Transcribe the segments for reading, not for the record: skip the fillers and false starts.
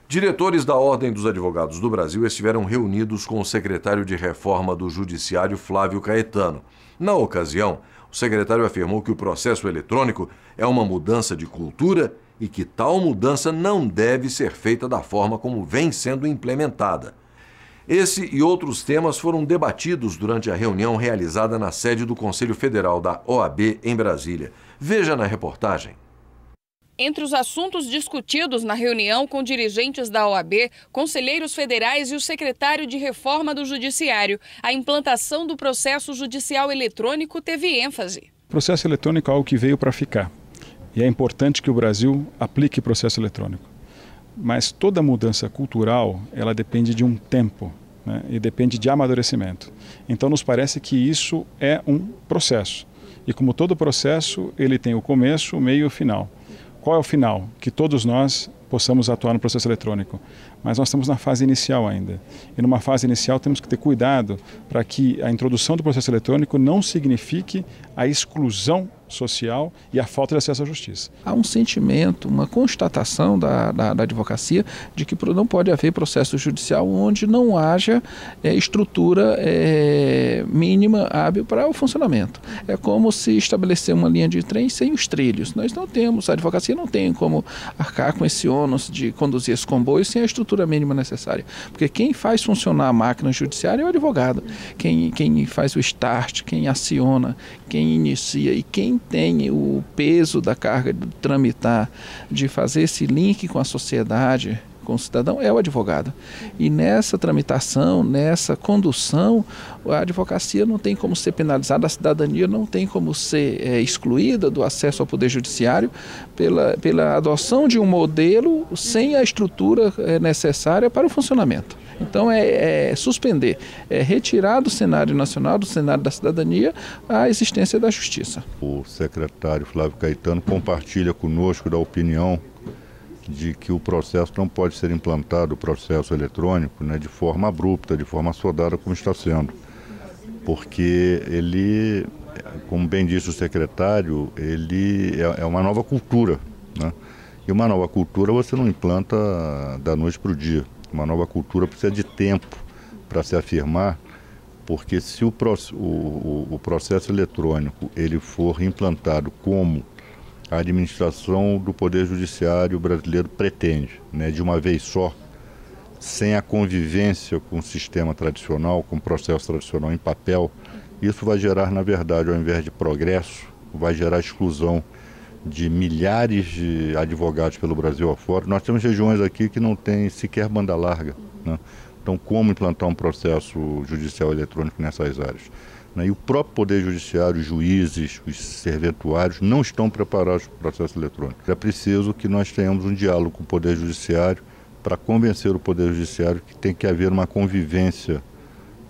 Diretores da Ordem dos Advogados do Brasil estiveram reunidos com o secretário de Reforma do Judiciário, Flávio Caetano. Na ocasião, o secretário afirmou que o processo eletrônico é uma mudança de cultura e que tal mudança não deve ser feita da forma como vem sendo implementada. Esse e outros temas foram debatidos durante a reunião realizada na sede do Conselho Federal da OAB em Brasília. Veja na reportagem. Entre os assuntos discutidos na reunião com dirigentes da OAB, conselheiros federais e o secretário de Reforma do Judiciário, a implantação do processo judicial eletrônico teve ênfase. O processo eletrônico é algo que veio para ficar. E é importante que o Brasil aplique processo eletrônico. Mas toda mudança cultural, ela depende de um tempo, né? E depende de amadurecimento. Então nos parece que isso é um processo. E como todo processo, ele tem o começo, o meio e o final. Qual é o final? Que todos nós possamos atuar no processo eletrônico. Mas nós estamos na fase inicial ainda. E numa fase inicial temos que ter cuidado para que a introdução do processo eletrônico não signifique a exclusão social e a falta de acesso à justiça. Há um sentimento, uma constatação da advocacia de que não pode haver processo judicial onde não haja estrutura mínima hábil para o funcionamento. É como se estabelecer uma linha de trem sem os trilhos. Nós não temos, a advocacia não tem como arcar com esse ônus de conduzir esse comboio sem a estrutura mínima necessária. Porque quem faz funcionar a máquina judiciária é o advogado. Quem faz o start, quem aciona, quem inicia e quem tem o peso da carga de tramitar, de fazer esse link com a sociedade, com o cidadão, é o advogado. E nessa tramitação, nessa condução, a advocacia não tem como ser penalizada, a cidadania não tem como ser excluída do acesso ao poder judiciário pela adoção de um modelo sem a estrutura necessária para o funcionamento. Então suspender, retirar do cenário nacional, do cenário da cidadania, a existência da justiça. O secretário Flávio Caetano compartilha conosco da opinião de que o processo não pode ser implantado, o processo eletrônico, né, de forma abrupta, de forma assodada como está sendo. Porque ele, como bem disse o secretário, ele é uma nova cultura, né? E uma nova cultura você não implanta da noite para o dia. Uma nova cultura precisa de tempo para se afirmar, porque se o processo eletrônico ele for implantado como a administração do Poder Judiciário brasileiro pretende, né, de uma vez só, sem a convivência com o sistema tradicional, com o processo tradicional em papel, isso vai gerar, na verdade, ao invés de progresso, vai gerar exclusão de milhares de advogados pelo Brasil afora. Nós temos regiões aqui que não tem sequer banda larga, né? Então, como implantar um processo judicial eletrônico nessas áreas? E o próprio Poder Judiciário, os juízes, os serventuários não estão preparados para o processo eletrônico. É preciso que nós tenhamos um diálogo com o Poder Judiciário para convencer o Poder Judiciário que tem que haver uma convivência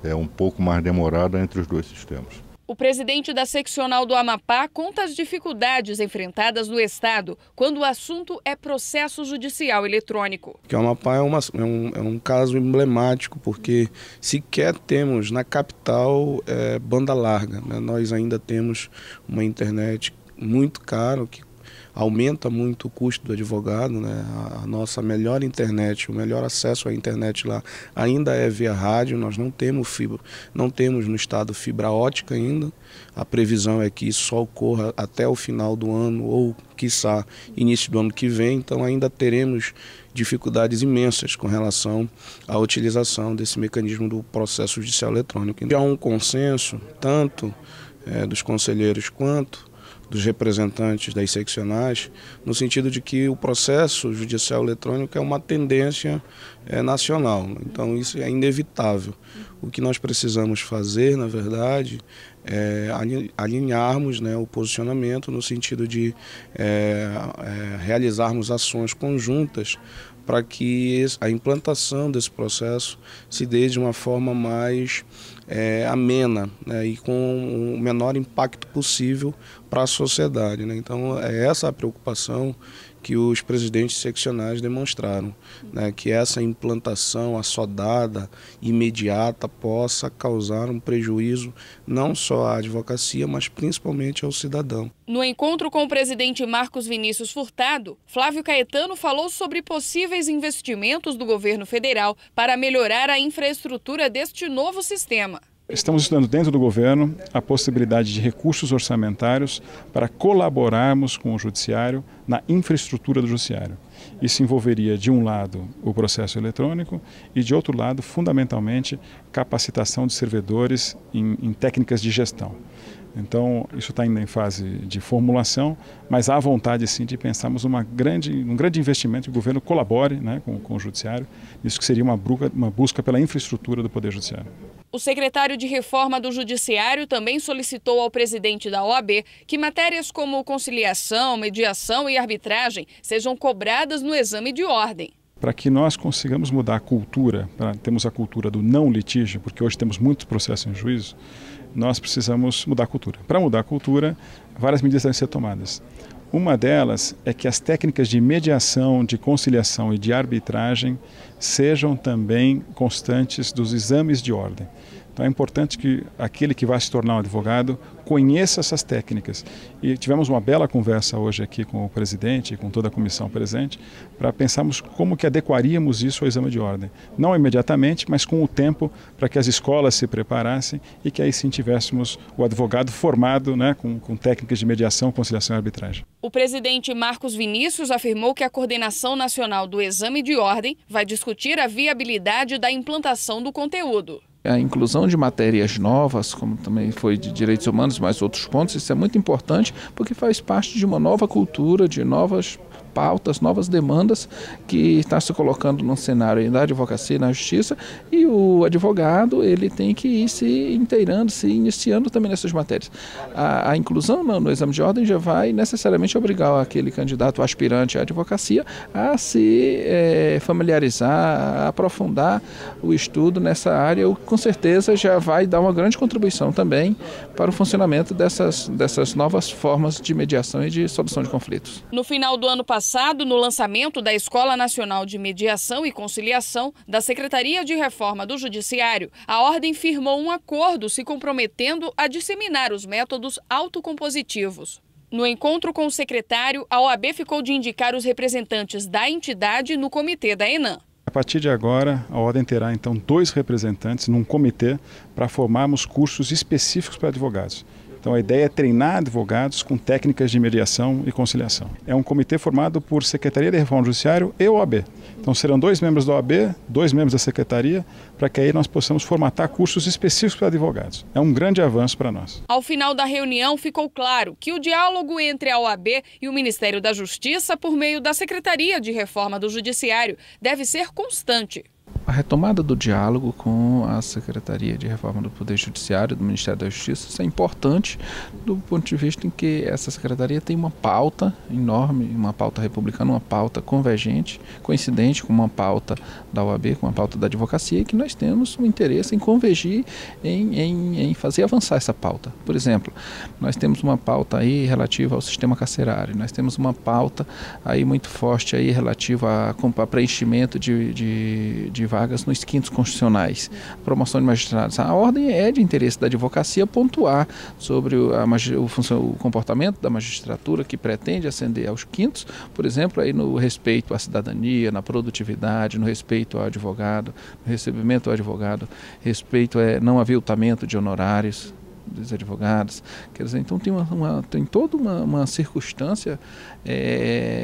um pouco mais demorada entre os dois sistemas. O presidente da seccional do Amapá conta as dificuldades enfrentadas no estado quando o assunto é processo judicial eletrônico. O Amapá é um caso emblemático porque sequer temos na capital banda larga, né? Nós ainda temos uma internet muito cara, que aumenta muito o custo do advogado, né? A nossa melhor internet, o melhor acesso à internet lá ainda é via rádio. Nós não temos fibra, não temos no estado fibra ótica ainda. A previsão é que isso só ocorra até o final do ano ou, quiçá, início do ano que vem. Então ainda teremos dificuldades imensas com relação à utilização desse mecanismo do processo judicial eletrônico. Já há um consenso, tanto dos conselheiros quanto dos representantes das seccionais, no sentido de que o processo judicial eletrônico é uma tendência nacional. Então isso é inevitável. O que nós precisamos fazer, na verdade, é alinharmos, né, o posicionamento no sentido de realizarmos ações conjuntas para que a implantação desse processo se dê de uma forma mais amena, né, e com o menor impacto possível para a sociedade, né? Então é essa a preocupação que os presidentes seccionais demonstraram, né, que essa implantação assodada, imediata, possa causar um prejuízo não só à advocacia, mas principalmente ao cidadão. No encontro com o presidente Marcos Vinícius Furtado, Flávio Caetano falou sobre possíveis investimentos do governo federal para melhorar a infraestrutura deste novo sistema. Estamos estudando dentro do governo a possibilidade de recursos orçamentários para colaborarmos com o judiciário na infraestrutura do judiciário. Isso envolveria, de um lado, o processo eletrônico e, de outro lado, fundamentalmente, capacitação de servidores em técnicas de gestão. Então, isso está ainda em fase de formulação, mas há vontade, sim, de pensarmos um grande investimento que o governo colabore, né, com o judiciário, isso que seria uma busca pela infraestrutura do Poder Judiciário. O secretário de Reforma do Judiciário também solicitou ao presidente da OAB que matérias como conciliação, mediação e arbitragem sejam cobradas no exame de ordem. Para que nós consigamos mudar a cultura, temos a cultura do não litígio, porque hoje temos muitos processos em juízo, nós precisamos mudar a cultura. Para mudar a cultura, várias medidas devem ser tomadas. Uma delas é que as técnicas de mediação, de conciliação e de arbitragem sejam também constantes dos exames de ordem. Então é importante que aquele que vai se tornar um advogado conheça essas técnicas. E tivemos uma bela conversa hoje aqui com o presidente e com toda a comissão presente para pensarmos como que adequaríamos isso ao exame de ordem. Não imediatamente, mas com o tempo, para que as escolas se preparassem e que aí sim tivéssemos o advogado formado, né, com técnicas de mediação, conciliação e arbitragem. O presidente Marcos Vinícius afirmou que a Coordenação Nacional do Exame de Ordem vai discutir a viabilidade da implantação do conteúdo. A inclusão de matérias novas, como também foi de direitos humanos, mais outros pontos, isso é muito importante porque faz parte de uma nova cultura, de novas pautas, novas demandas que está se colocando no cenário da advocacia e na justiça, e o advogado ele tem que ir se inteirando, se iniciando também nessas matérias. A inclusão no exame de ordem já vai necessariamente obrigar aquele candidato aspirante à advocacia a se familiarizar, a aprofundar o estudo nessa área, o que com certeza já vai dar uma grande contribuição também para o funcionamento dessas novas formas de mediação e de solução de conflitos. No final do ano passado, no lançamento da Escola Nacional de Mediação e Conciliação da Secretaria de Reforma do Judiciário, a Ordem firmou um acordo se comprometendo a disseminar os métodos autocompositivos. No encontro com o secretário, a OAB ficou de indicar os representantes da entidade no comitê da ENAM. A partir de agora, a Ordem terá então 2 representantes num comitê para formarmos cursos específicos para advogados. Então a ideia é treinar advogados com técnicas de mediação e conciliação. É um comitê formado por Secretaria de Reforma do Judiciário e OAB. Então serão 2 membros da OAB, 2 membros da Secretaria, para que aí nós possamos formatar cursos específicos para advogados. É um grande avanço para nós. Ao final da reunião ficou claro que o diálogo entre a OAB e o Ministério da Justiça por meio da Secretaria de Reforma do Judiciário deve ser constante. A retomada do diálogo com a Secretaria de Reforma do Poder Judiciário, do Ministério da Justiça, isso é importante do ponto de vista em que essa Secretaria tem uma pauta enorme, uma pauta republicana, uma pauta convergente, coincidente com uma pauta da OAB, com uma pauta da advocacia, e que nós temos um interesse em convergir, em fazer avançar essa pauta. Por exemplo, nós temos uma pauta aí relativa ao sistema carcerário, nós temos uma pauta aí muito forte aí relativa a preenchimento de vagas nos quintos constitucionais, promoção de magistrados. A ordem é de interesse da advocacia pontuar sobre o comportamento da magistratura que pretende ascender aos quintos, por exemplo, aí no respeito à cidadania, na produtividade, no respeito ao advogado, no recebimento ao advogado, respeito a não aviltamento de honorários dos advogados. Quer dizer, então tem toda uma circunstância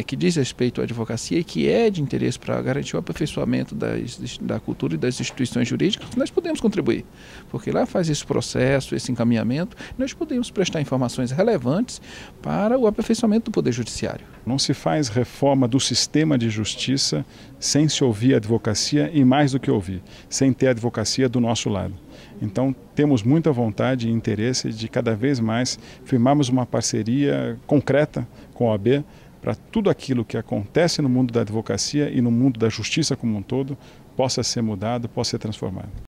que diz respeito à advocacia e que é de interesse para garantir o aperfeiçoamento da cultura e das instituições jurídicas, que nós podemos contribuir, porque lá faz esse processo, esse encaminhamento, e nós podemos prestar informações relevantes para o aperfeiçoamento do Poder Judiciário. Não se faz reforma do sistema de justiça sem se ouvir a advocacia e, mais do que ouvir, sem ter a advocacia do nosso lado. Então, temos muita vontade e interesse de cada vez mais firmarmos uma parceria concreta com a OAB para tudo aquilo que acontece no mundo da advocacia e no mundo da justiça como um todo possa ser mudado, possa ser transformado.